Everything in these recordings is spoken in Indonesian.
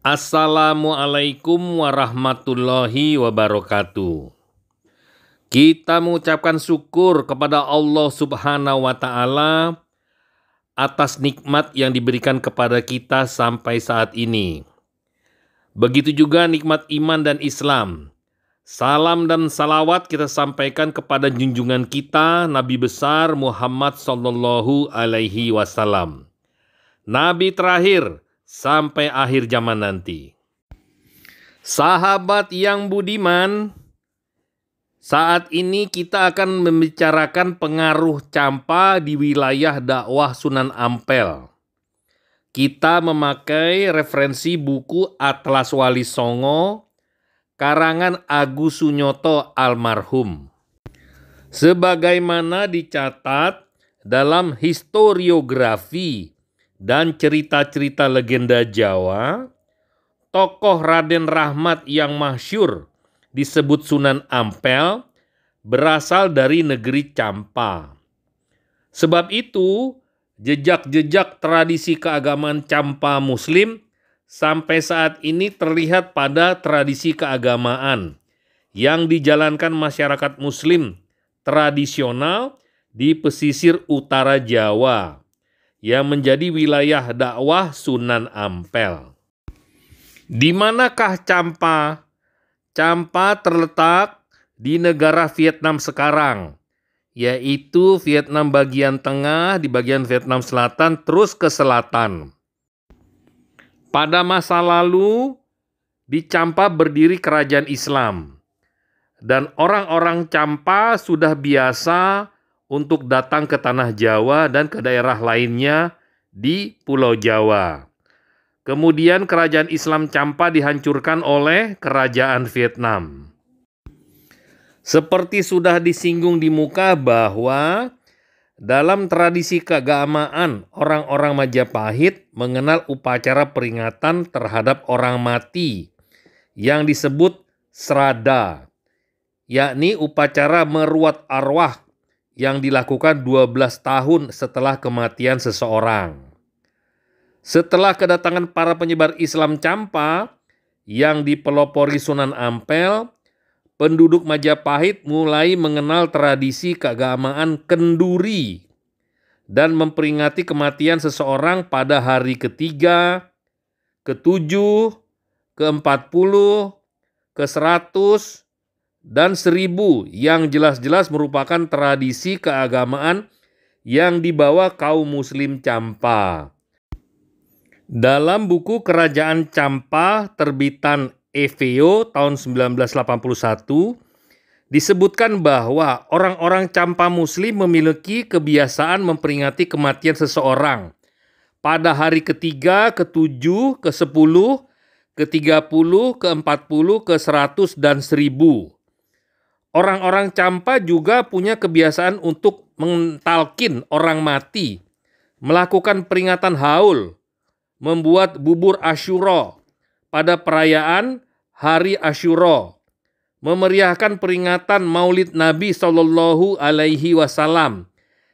Assalamualaikum warahmatullahi wabarakatuh. Kita mengucapkan syukur kepada Allah Subhanahu wa Ta'ala atas nikmat yang diberikan kepada kita sampai saat ini. Begitu juga nikmat iman dan Islam. Salam dan salawat kita sampaikan kepada junjungan kita Nabi besar Muhammad Sallallahu Alaihi Wasallam, Nabi terakhir sampai akhir zaman nanti. Sahabat yang budiman, saat ini kita akan membicarakan pengaruh campa di wilayah dakwah Sunan Ampel. Kita memakai referensi buku Atlas Wali Songo, karangan Agus Sunyoto almarhum. Sebagaimana dicatat dalam historiografi dan cerita-cerita legenda Jawa, tokoh Raden Rahmat yang masyhur disebut Sunan Ampel berasal dari negeri Campa. Sebab itu, jejak-jejak tradisi keagamaan Campa Muslim sampai saat ini terlihat pada tradisi keagamaan yang dijalankan masyarakat Muslim tradisional di pesisir utara Jawa, yang menjadi wilayah dakwah Sunan Ampel. Di manakah Campa? Campa terletak di negara Vietnam sekarang, yaitu Vietnam bagian tengah, di bagian Vietnam selatan, terus ke selatan. Pada masa lalu, di Campa berdiri kerajaan Islam, dan orang-orang Campa sudah biasa untuk datang ke tanah Jawa dan ke daerah lainnya di Pulau Jawa. Kemudian kerajaan Islam Campa dihancurkan oleh kerajaan Vietnam. Seperti sudah disinggung di muka bahwa dalam tradisi keagamaan orang-orang Majapahit mengenal upacara peringatan terhadap orang mati yang disebut srada, yakni upacara meruat arwah yang dilakukan 12 tahun setelah kematian seseorang. Setelah kedatangan para penyebar Islam Campa yang dipelopori Sunan Ampel, penduduk Majapahit mulai mengenal tradisi keagamaan kenduri dan memperingati kematian seseorang pada hari ke-3, ke-7, ke-40, ke-100, dan 1000 yang jelas-jelas merupakan tradisi keagamaan yang dibawa kaum muslim Campa. Dalam buku Kerajaan Campa terbitan EVO tahun 1981 disebutkan bahwa orang-orang Campa muslim memiliki kebiasaan memperingati kematian seseorang pada hari ke-3, ke-7, ke-10, ke-30, ke-40, ke-100, dan 1000. Orang-orang Campa juga punya kebiasaan untuk mentalkin orang mati, melakukan peringatan haul, membuat bubur Asyura pada perayaan Hari Asyura, memeriahkan peringatan Maulid Nabi Shallallahu Alaihi Wasallam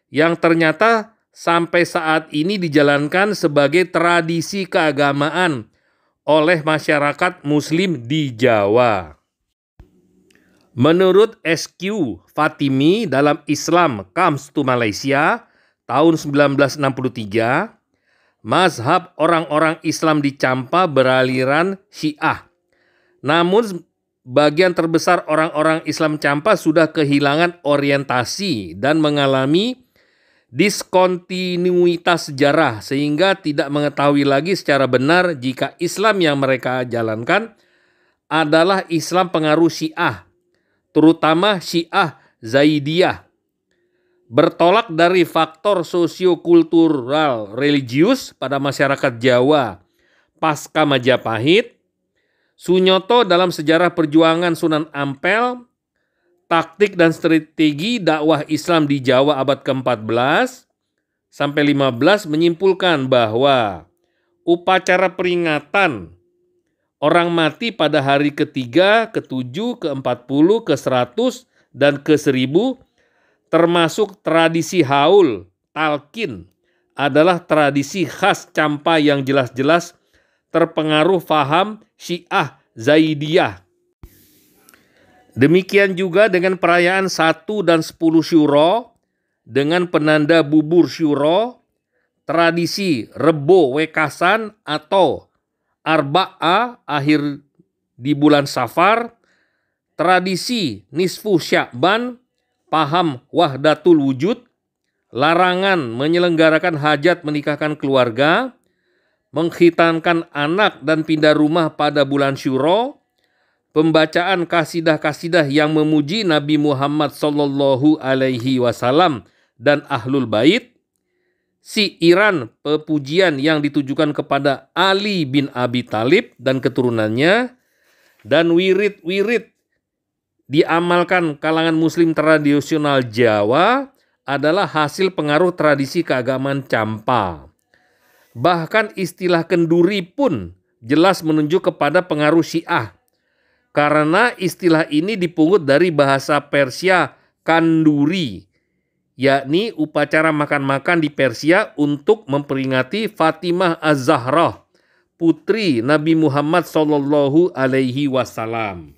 yang ternyata sampai saat ini dijalankan sebagai tradisi keagamaan oleh masyarakat Muslim di Jawa. Menurut SQ Fatimi dalam Islam Comes to Malaysia tahun 1963, mazhab orang-orang Islam di Campa beraliran Syiah. Namun bagian terbesar orang-orang Islam Campa sudah kehilangan orientasi dan mengalami diskontinuitas sejarah sehingga tidak mengetahui lagi secara benar jika Islam yang mereka jalankan adalah Islam pengaruh Syiah, terutama Syiah Zaidiyah, bertolak dari faktor sosiokultural religius pada masyarakat Jawa pasca Majapahit. Sunyoto dalam sejarah perjuangan Sunan Ampel, taktik dan strategi dakwah Islam di Jawa abad ke-14 sampai 15 menyimpulkan bahwa upacara peringatan orang mati pada hari ke-3, ke-7, ke-40, ke-100, dan ke-1000 termasuk tradisi haul, talqin, adalah tradisi khas Campa yang jelas-jelas terpengaruh faham Syiah Zaidiyah. Demikian juga dengan perayaan 1 dan 10 Syuro dengan penanda bubur Syuro, tradisi Rebo Wekasan atau Arba'ah akhir di bulan Safar, tradisi Nisfu Sya'ban, paham Wahdatul Wujud, larangan menyelenggarakan hajat menikahkan keluarga, mengkhitankan anak dan pindah rumah pada bulan Syuro, pembacaan kasidah-kasidah yang memuji Nabi Muhammad Sallallahu Alaihi Wasallam dan Ahlul Bait, siiran pepujian yang ditujukan kepada Ali bin Abi Thalib dan keturunannya, dan wirid-wirid diamalkan kalangan muslim tradisional Jawa adalah hasil pengaruh tradisi keagamaan Campa. Bahkan istilah kenduri pun jelas menunjuk kepada pengaruh Syiah, karena istilah ini dipungut dari bahasa Persia kanduri, yakni upacara makan-makan di Persia untuk memperingati Fatimah Az-Zahra, putri Nabi Muhammad Sallallahu Alaihi Wasallam.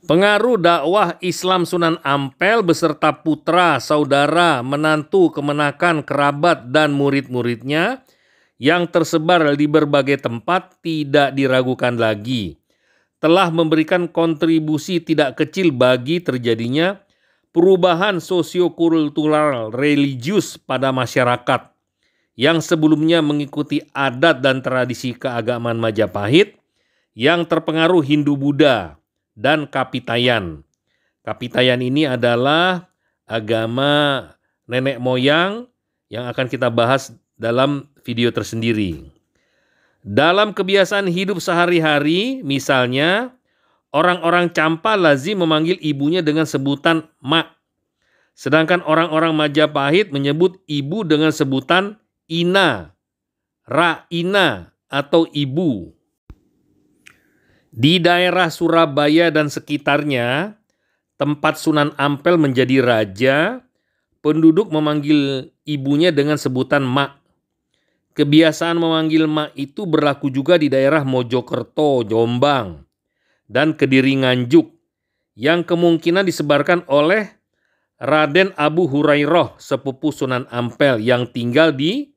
Pengaruh dakwah Islam Sunan Ampel beserta putra, saudara, menantu, kemenakan, kerabat, dan murid-muridnya yang tersebar di berbagai tempat tidak diragukan lagi, telah memberikan kontribusi tidak kecil bagi terjadinya perubahan sosiokultural religius pada masyarakat yang sebelumnya mengikuti adat dan tradisi keagamaan Majapahit yang terpengaruh Hindu-Buddha dan Kapitayan. Kapitayan ini adalah agama nenek moyang yang akan kita bahas dalam video tersendiri. Dalam kebiasaan hidup sehari-hari, misalnya orang-orang Campa lazim memanggil ibunya dengan sebutan Mak, sedangkan orang-orang Majapahit menyebut ibu dengan sebutan Ina, Raina, atau Ibu. Di daerah Surabaya dan sekitarnya, tempat Sunan Ampel menjadi raja, penduduk memanggil ibunya dengan sebutan Mak. Kebiasaan memanggil Mak itu berlaku juga di daerah Mojokerto, Jombang, dan Kediri Nganjuk, yang kemungkinan disebarkan oleh Raden Abu Hurairah, sepupu Sunan Ampel yang tinggal di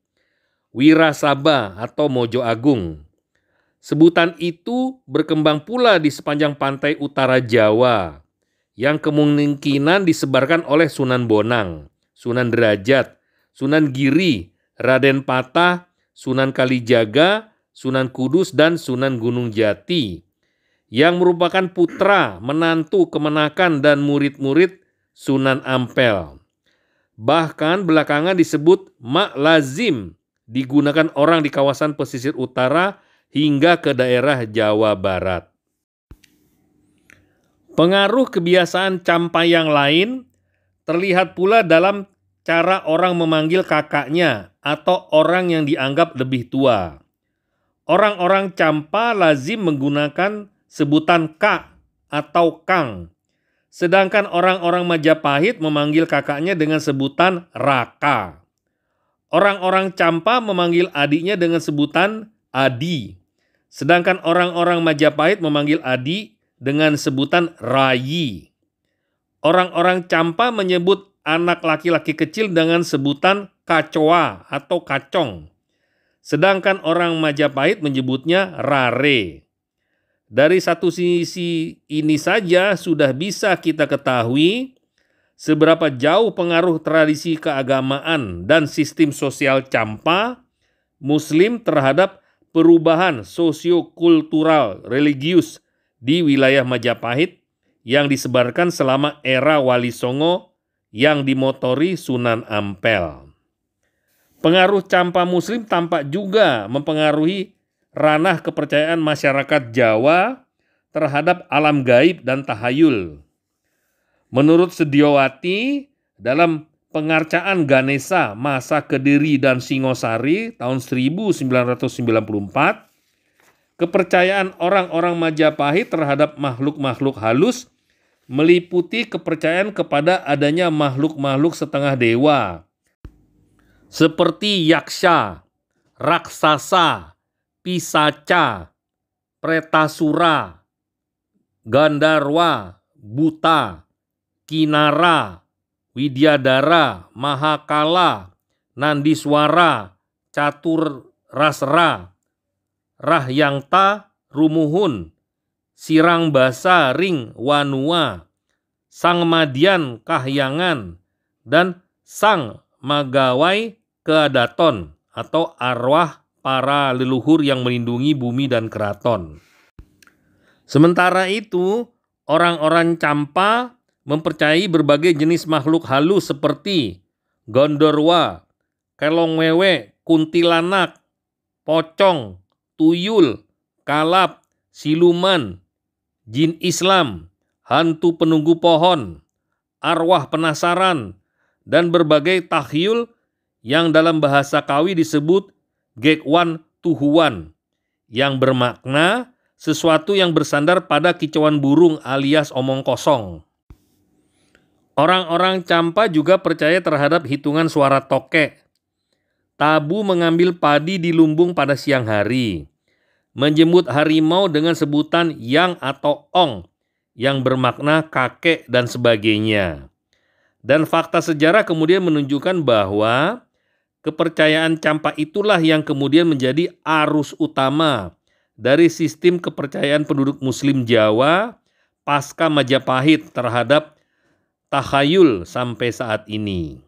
Wirasaba atau Mojo Agung. Sebutan itu berkembang pula di sepanjang pantai utara Jawa, yang kemungkinan disebarkan oleh Sunan Bonang, Sunan Derajat, Sunan Giri, Raden Patah, Sunan Kalijaga, Sunan Kudus, dan Sunan Gunung Jati, yang merupakan putra, menantu, kemenakan, dan murid-murid Sunan Ampel. Bahkan belakangan disebut Mak lazim digunakan orang di kawasan pesisir utara hingga ke daerah Jawa Barat. Pengaruh kebiasaan Campa yang lain terlihat pula dalam cara orang memanggil kakaknya atau orang yang dianggap lebih tua. Orang-orang Campa lazim menggunakan sebutan Kak atau Kang, sedangkan orang-orang Majapahit memanggil kakaknya dengan sebutan Raka. Orang-orang Campa memanggil adiknya dengan sebutan Adi, sedangkan orang-orang Majapahit memanggil adik dengan sebutan Rayi. Orang-orang Campa menyebut anak laki-laki kecil dengan sebutan Kacoa atau Kacong, sedangkan orang Majapahit menyebutnya Rare. Dari satu sisi ini saja sudah bisa kita ketahui seberapa jauh pengaruh tradisi keagamaan dan sistem sosial Campa Muslim terhadap perubahan sosiokultural religius di wilayah Majapahit yang disebarkan selama era Wali Songo yang dimotori Sunan Ampel. Pengaruh Campa Muslim tampak juga mempengaruhi ranah kepercayaan masyarakat Jawa terhadap alam gaib dan tahayul. Menurut Sediawati, dalam pengarcaan Ganesha masa Kediri dan Singosari tahun 1994, kepercayaan orang-orang Majapahit terhadap makhluk-makhluk halus meliputi kepercayaan kepada adanya makhluk-makhluk setengah dewa seperti yaksha, raksasa, Pisaca, Pretasura, Gandarwa, Buta, Kinara, Widyadara, Mahakala, Nandiswara, Caturrasra, Rahyangta, Rumuhun, Sirangbasa, Ring, Wanua, Sang Madian, Kahyangan, dan Sang Magawai, Keadaton, atau arwah para leluhur yang melindungi bumi dan keraton. Sementara itu, orang-orang Campa mempercayai berbagai jenis makhluk halus seperti Gondorwa, Kelongwewe, Kuntilanak, Pocong, Tuyul, Kalap, Siluman, Jin Islam, hantu penunggu pohon, arwah penasaran, dan berbagai takhyul yang dalam bahasa Kawi disebut Gekwan Tuhuan, yang bermakna sesuatu yang bersandar pada kicauan burung alias omong kosong. Orang-orang Campa juga percaya terhadap hitungan suara tokek, tabu mengambil padi di lumbung pada siang hari, menjemput harimau dengan sebutan yang atau ong, yang bermakna kakek dan sebagainya. Dan fakta sejarah kemudian menunjukkan bahwa kepercayaan Campa itulah yang kemudian menjadi arus utama dari sistem kepercayaan penduduk Muslim Jawa pasca Majapahit terhadap takhayul sampai saat ini.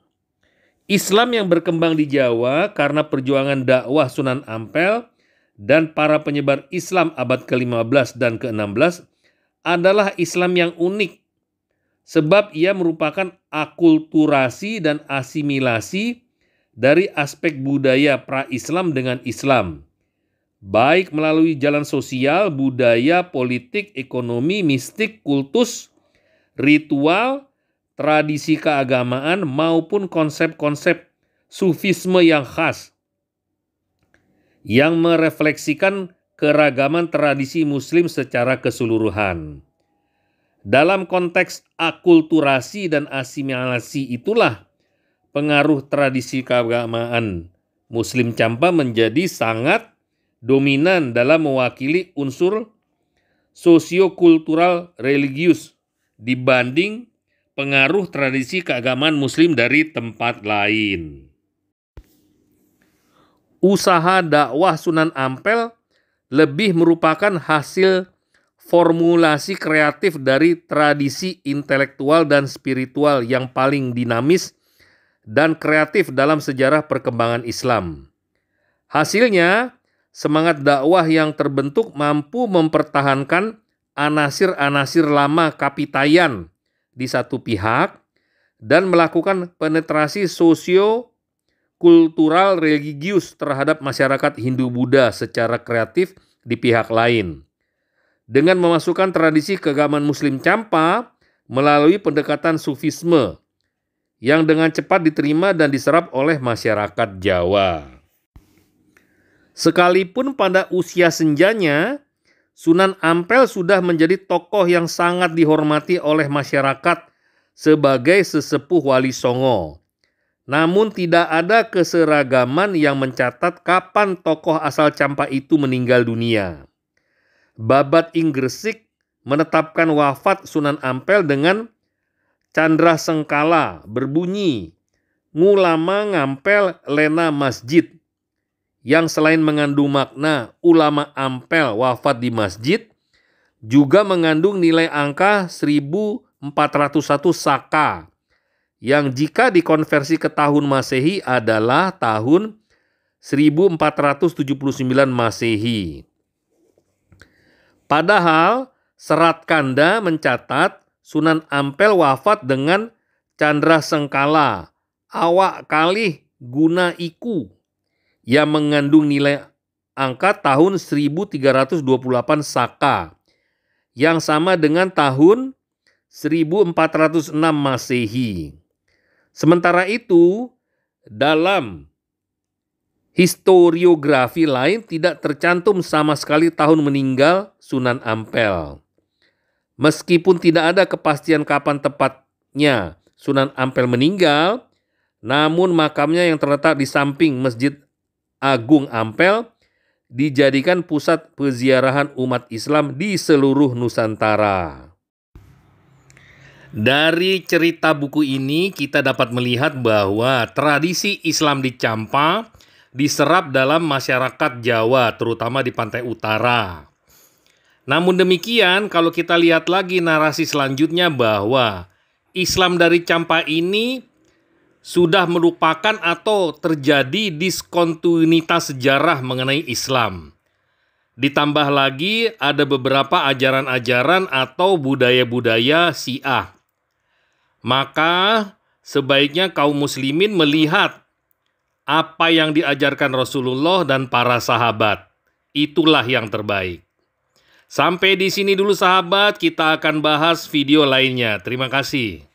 Islam yang berkembang di Jawa karena perjuangan dakwah Sunan Ampel dan para penyebar Islam abad ke-15 dan ke-16 adalah Islam yang unik, sebab ia merupakan akulturasi dan asimilasi dari aspek budaya pra-Islam dengan Islam, baik melalui jalan sosial, budaya, politik, ekonomi, mistik, kultus, ritual, tradisi keagamaan, maupun konsep-konsep sufisme yang khas, yang merefleksikan keragaman tradisi Muslim secara keseluruhan. Dalam konteks akulturasi dan asimilasi itulah pengaruh tradisi keagamaan Muslim Campa menjadi sangat dominan dalam mewakili unsur sosiokultural religius dibanding pengaruh tradisi keagamaan Muslim dari tempat lain. Usaha dakwah Sunan Ampel lebih merupakan hasil formulasi kreatif dari tradisi intelektual dan spiritual yang paling dinamis dan kreatif dalam sejarah perkembangan Islam. Hasilnya, semangat dakwah yang terbentuk mampu mempertahankan anasir-anasir lama Kapitayan di satu pihak dan melakukan penetrasi sosio-kultural religius terhadap masyarakat Hindu-Buddha secara kreatif di pihak lain, dengan memasukkan tradisi keagamaan Muslim Campa melalui pendekatan sufisme yang dengan cepat diterima dan diserap oleh masyarakat Jawa. Sekalipun pada usia senjanya, Sunan Ampel sudah menjadi tokoh yang sangat dihormati oleh masyarakat sebagai sesepuh Wali Songo. Namun tidak ada keseragaman yang mencatat kapan tokoh asal Campa itu meninggal dunia. Babat ing Gresik menetapkan wafat Sunan Ampel dengan Candra Sengkala berbunyi, "Ngulama ngampel lena masjid," yang selain mengandung makna ulama Ampel wafat di masjid, juga mengandung nilai angka 1401 Saka, yang jika dikonversi ke tahun Masehi adalah tahun 1479 Masehi. Padahal Serat Kanda mencatat Sunan Ampel wafat dengan Candra Sengkala, awak kalih guna iku, yang mengandung nilai angka tahun 1328 Saka, yang sama dengan tahun 1406 Masehi. Sementara itu, dalam historiografi lain tidak tercantum sama sekali tahun meninggal Sunan Ampel. Meskipun tidak ada kepastian kapan tepatnya Sunan Ampel meninggal, namun makamnya yang terletak di samping Masjid Agung Ampel dijadikan pusat peziarahan umat Islam di seluruh Nusantara. Dari cerita buku ini kita dapat melihat bahwa tradisi Islam di Campa diserap dalam masyarakat Jawa, terutama di pantai utara. Namun demikian, kalau kita lihat lagi narasi selanjutnya bahwa Islam dari Campa ini sudah merupakan atau terjadi diskontinuitas sejarah mengenai Islam. Ditambah lagi ada beberapa ajaran-ajaran atau budaya-budaya Syiah. Maka sebaiknya kaum muslimin melihat apa yang diajarkan Rasulullah dan para sahabat. Itulah yang terbaik. Sampai di sini dulu sahabat, kita akan bahas video lainnya. Terima kasih.